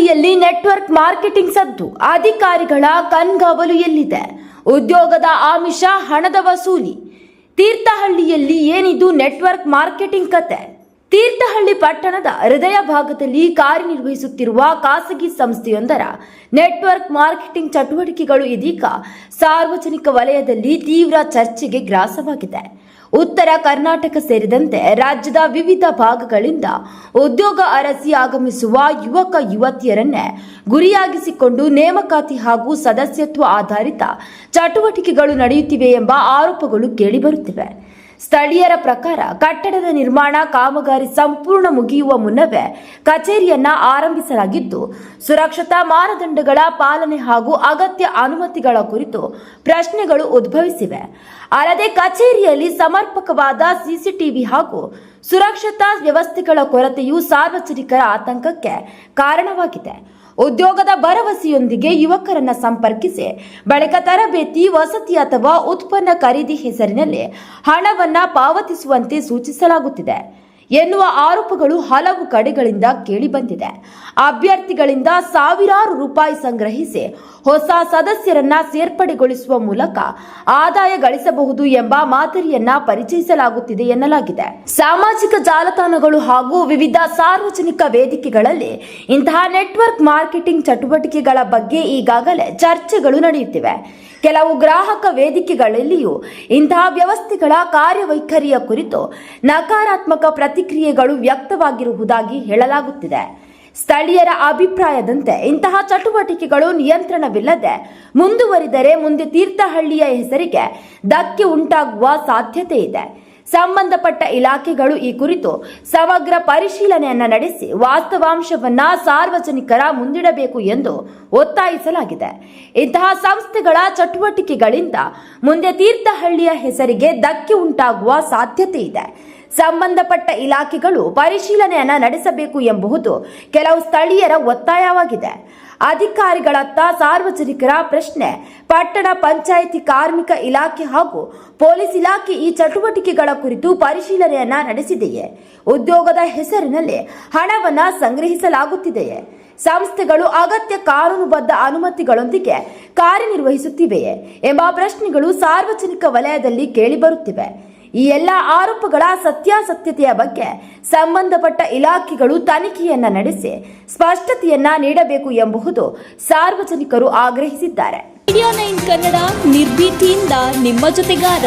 ತೀರ್ಥಹಳ್ಳಿಯಲ್ಲಿ network marketing ಸದ್ದು, ಅಧಿಕಾರಿಗಳ ಕಣ್ಗಾವಲು ಎಲ್ಲಿದೆ? ಉದ್ಯೋಗದ ಆಮಿಷ, ಹಣದ ವಸೂಲಿ. ತೀರ್ಥಹಳ್ಳಿಯಲ್ಲಿ ಏನಿದು ನೆಟ್ವರ್ಕ್ ಮಾರ್ಕೆಟಿಂಗ್ ಕತೆ? ತೀರ್ಥಹಳ್ಳಿ ಪಟ್ಟಣದ ಹೃದಯ ಭಾಗದಲ್ಲಿ ಕಾರ್ಯನಿರ್ವಹಿಸುತ್ತಿರುವ ಖಾಸಗಿ ಸಂಸ್ಥೆಯೊಂದರ ನೆಟ್ವರ್ಕ್ ಮಾರ್ಕೆಟಿಂಗ್ ಚಟುವಟಿಕೆಗಳು ಇದೀಗ ಸಾರ್ವಜನಿಕ ವಲಯದಲ್ಲಿ ತೀವ್ರ ಚರ್ಚೆಗೆ ಗ್ರಾಸವಾಗಿದೆ. ಉತ್ತರ ಕರ್ನಾಟಕ ಸೇರಿದಂತೆ ರಾಜ್ಯದ ವಿವಿಧ ಭಾಗಗಳಿಂದ ಉದ್ಯೋಗ ಅರಸಿ ಆಗಮಿಸುವ ಯುವಕ ಯುವತಿಯರನ್ನೇ ಗುರಿಯಾಗಿಸಿಕೊಂಡು ನೇಮಕಾತಿ ಹಾಗೂ ಸದಸ್ಯತ್ವ ಆಧಾರಿತ ಚಟುವಟಿಕೆಗಳು ನಡೆಯುತ್ತಿವೆ ಎಂಬ ಆರೋಪಗಳು ಕೇಳಿಬರುತ್ತಿವೆ. ಸ್ಥಳೀಯರ ಪ್ರಕಾರ ಕಟ್ಟಡದ ನಿರ್ಮಾಣ ಕಾಮಗಾರಿ ಸಂಪೂರ್ಣ ಮುಗಿಯುವ ಮುನ್ನವೇ ಕಚೇರಿಯನ್ನ ಆರಂಭಿಸಲಾಗಿದ್ದು, ಸುರಕ್ಷತಾ ಮಾನದಂಡಗಳ ಪಾಲನೆ ಹಾಗೂ ಅಗತ್ಯ ಅನುಮತಿಗಳ ಕುರಿತು ಪ್ರಶ್ನೆಗಳು ಉದ್ಭವಿಸಿವೆ. ಅಲ್ಲದೆ ಕಚೇರಿಯಲ್ಲಿ ಸಮರ್ಪಕವಾದ ಸಿಸಿಟಿವಿ ಹಾಗೂ ಸುರಕ್ಷತಾ ವ್ಯವಸ್ಥೆಗಳ ಕೊರತೆಯು ಸಾರ್ವಜನಿಕರ ಆತಂಕಕ್ಕೆ ಕಾರಣವಾಗಿದೆ. ಉದ್ಯೋಗದ ಭರವಸೆಯೊಂದಿಗೆ ಯುವಕರನ್ನ ಸಂಪರ್ಕಿಸಿ ಬಳಿಕ ತರಬೇತಿ, ವಸತಿ ಅಥವಾ ಉತ್ಪನ್ನ ಖರೀದಿ ಹೆಸರಿನಲ್ಲಿ ಹಣವನ್ನ ಪಾವತಿಸುವಂತೆ ಸೂಚಿಸಲಾಗುತ್ತಿದೆ ಎನ್ನುವ ಆರೋಪಗಳು ಹಲವು ಕಡೆಗಳಿಂದ ಕೇಳಿಬಂದಿದೆ. ಅಭ್ಯರ್ಥಿಗಳಿಂದ ಸಾವಿರಾರು ರೂಪಾಯಿ ಸಂಗ್ರಹಿಸಿ ಹೊಸ ಸದಸ್ಯರನ್ನ ಸೇರ್ಪಡೆಗೊಳಿಸುವ ಮೂಲಕ ಆದಾಯ ಗಳಿಸಬಹುದು ಎಂಬ ಮಾದರಿಯನ್ನ ಪರಿಚಯಿಸಲಾಗುತ್ತಿದೆ ಎನ್ನಲಾಗಿದೆ. ಸಾಮಾಜಿಕ ಜಾಲತಾಣಗಳು ಹಾಗೂ ವಿವಿಧ ಸಾರ್ವಜನಿಕ ವೇದಿಕೆಗಳಲ್ಲಿ ಇಂತಹ ನೆಟ್ವರ್ಕ್ ಮಾರ್ಕೆಟಿಂಗ್ ಚಟುವಟಿಕೆಗಳ ಬಗ್ಗೆ ಈಗಾಗಲೇ ಚರ್ಚೆಗಳು ನಡೆಯುತ್ತಿವೆ. ಕೆಲವು ಗ್ರಾಹಕ ವೇದಿಕೆಗಳಲ್ಲಿಯೂ ಇಂತಹ ವ್ಯವಸ್ಥೆಗಳ ಕಾರ್ಯವೈಖರಿಯ ಕುರಿತು ನಕಾರಾತ್ಮಕ ಪ್ರತಿಕ್ರಿಯೆಗಳು ವ್ಯಕ್ತವಾಗಿರುವುದಾಗಿ ಹೇಳಲಾಗುತ್ತಿದೆ. ಸ್ಥಳೀಯರ ಅಭಿಪ್ರಾಯದಂತೆ ಇಂತಹ ಚಟುವಟಿಕೆಗಳು ನಿಯಂತ್ರಣವಿಲ್ಲದೆ ಮುಂದುವರಿದರೆ ಮುಂದೆ ತೀರ್ಥಹಳ್ಳಿಯ ಹೆಸರಿಗೆ ಧಕ್ಕೆ ಉಂಟಾಗುವ ಸಾಧ್ಯತೆ ಇದೆ. ಸಂಬಂಧಪಟ್ಟ ಇಲಾಖೆಗಳು ಈ ಕುರಿತು ಸಮಗ್ರ ಪರಿಶೀಲನೆಯನ್ನ ನಡೆಸಿ ವಾಸ್ತವಾಂಶವನ್ನ ಸಾರ್ವಜನಿಕರ ಮುಂದಿಡಬೇಕು ಎಂದು ಒತ್ತಾಯಿಸಲಾಗಿದೆ. ಇಂತಹ ಸಂಸ್ಥೆಗಳ ಚಟುವಟಿಕೆಗಳಿಂದ ಮುಂದೆ ತೀರ್ಥಹಳ್ಳಿಯ ಹೆಸರಿಗೆ ಧಕ್ಕೆ ಉಂಟಾಗುವ ಸಾಧ್ಯತೆ ಇದೆ. ಸಂಬಂಧಪಟ್ಟ ಇಲಾಖೆಗಳು ಪರಿಶೀಲನೆಯನ್ನ ನಡೆಸಬೇಕು ಎಂಬುದು ಕೆಲವು ಸ್ಥಳೀಯರ ಒತ್ತಾಯವಾಗಿದೆ. ಅಧಿಕಾರಿಗಳತ್ತ ಸಾರ್ವಜನಿಕರ ಪ್ರಶ್ನೆ: ಪಟ್ಟಣ ಪಂಚಾಯಿತಿ, ಕಾರ್ಮಿಕ ಇಲಾಖೆ ಹಾಗೂ ಪೊಲೀಸ್ ಇಲಾಖೆ ಈ ಚಟುವಟಿಕೆಗಳ ಕುರಿತು ಪರಿಶೀಲನೆಯನ್ನ ನಡೆಸಿದೆಯೇ? ಉದ್ಯೋಗದ ಹೆಸರಿನಲ್ಲಿ ಹಣವನ್ನ ಸಂಗ್ರಹಿಸಲಾಗುತ್ತಿದೆಯೇ? ಸಂಸ್ಥೆಗಳು ಅಗತ್ಯ ಕಾನೂನುಬದ್ಧ ಅನುಮತಿಗಳೊಂದಿಗೆ ಕಾರ್ಯನಿರ್ವಹಿಸುತ್ತಿವೆಯೇ ಎಂಬ ಪ್ರಶ್ನೆಗಳು ಸಾರ್ವಜನಿಕ ವಲಯದಲ್ಲಿ ಕೇಳಿಬರುತ್ತಿವೆ. ಈ ಎಲ್ಲ ಆರೋಪಗಳ ಸತ್ಯಾಸತ್ಯತೆಯ ಬಗ್ಗೆ ಸಂಬಂಧಪಟ್ಟ ಇಲಾಖೆಗಳು ತನಿಖೆಯನ್ನ ನಡೆಸಿ ಸ್ಪಷ್ಟತೆಯನ್ನ ನೀಡಬೇಕು ಎಂಬುದು ಸಾರ್ವಜನಿಕರು ಆಗ್ರಹಿಸಿದ್ದಾರೆ. ಮೀಡಿಯಾ 9 ಕನ್ನಡ ನಿರ್ಭೀತಿಯಿಂದ ನಿಮ್ಮ ಜೊತೆಗಾರ.